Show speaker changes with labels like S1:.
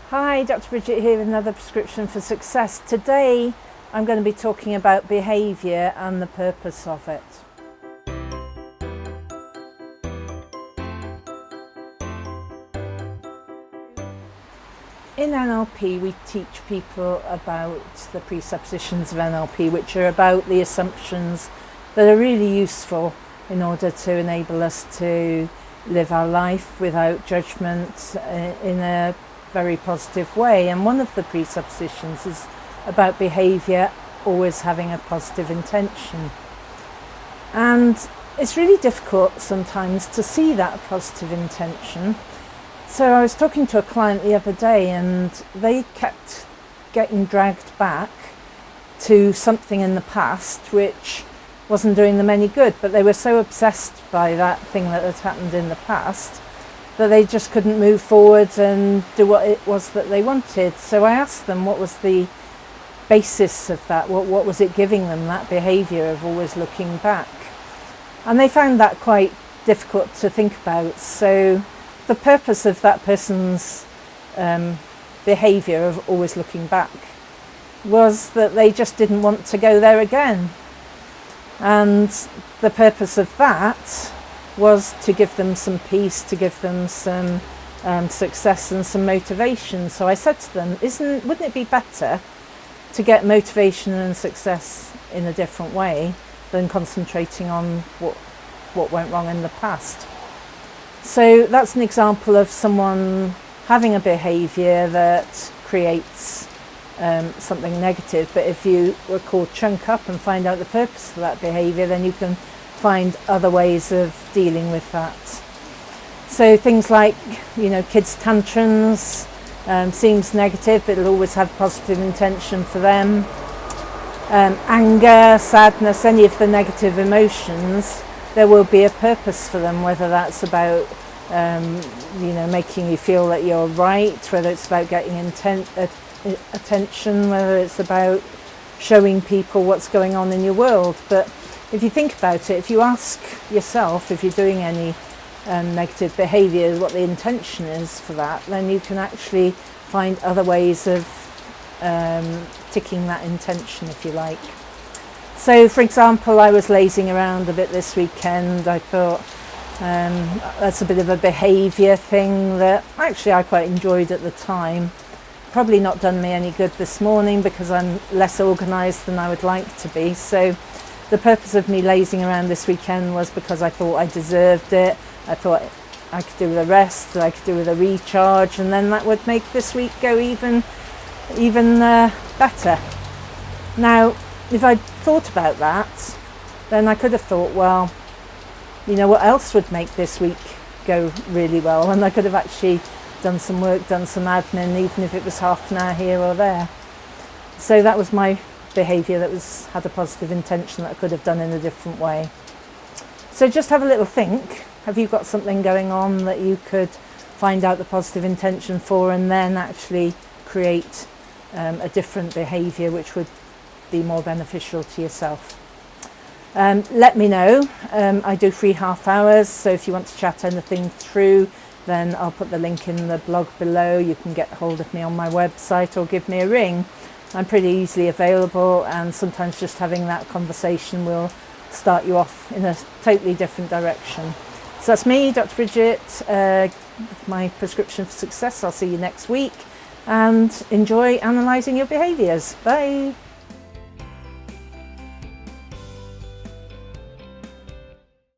S1: Hi, Dr. Bridget here with another prescription for success. Today I'm going to be talking about behaviour and the purpose of it. In NLP we teach people about the presuppositions of NLP, which are about the assumptions that are really useful in order to enable us to live our life without judgment in a very positive way. And one of the presuppositions is about behaviour always having a positive intention. And it's really difficult sometimes to see that positive intention. So I was talking to a client the other day and they kept getting dragged back to something in the past which wasn't doing them any good, but they were so obsessed by that thing that had happened in the past that they just couldn't move forward and do what it was that they wanted. So I asked them what was the basis of that, what was it giving them, that behaviour of always looking back. And they found that quite difficult to think about. So the purpose of that person's behaviour of always looking back was that they just didn't want to go there again. And the purpose of that was to give them some peace, to give them some success and some motivation. So I said to them, wouldn't it be better to get motivation and success in a different way than concentrating on what went wrong in the past? So that's an example of someone having a behaviour that creates something negative, but if you chunk up and find out the purpose of that behaviour, then you can find other ways of dealing with that. So things like, kids' tantrums seems negative, but it'll always have positive intention for them. Anger, sadness, any of the negative emotions, there will be a purpose for them, whether that's about making you feel that you're right, whether it's about getting attention, whether it's about showing people what's going on in your world. But if you think about it, if you ask yourself if you're doing any negative behaviour, what the intention is for that, then you can actually find other ways of ticking that intention, if you like. So, for example, I was lazing around a bit this weekend. I thought that's a bit of a behaviour thing that actually I quite enjoyed at the time. Probably not done me any good this morning because I'm less organised than I would like to be. So the purpose of me lazing around this weekend was because I thought I deserved it. I thought I could do with a rest, I could do with a recharge, and then that would make this week go even better. Now, if I'd thought about that, then I could have thought, well, what else would make this week go really well? And I could have actually done some work, done some admin, even if it was half an hour here or there. So that was my behaviour that had a positive intention that I could have done in a different way. So just have a little think. Have you got something going on that you could find out the positive intention for and then actually create a different behaviour which would be more beneficial to yourself? Let me know. I do free half hours, so if you want to chat anything through, then I'll put the link in the blog below. You can get hold of me on my website or give me a ring. I'm pretty easily available, and sometimes just having that conversation will start you off in a totally different direction. So that's me, Dr. Bridget, with my prescription for success. I'll see you next week, and enjoy analysing your behaviours. Bye.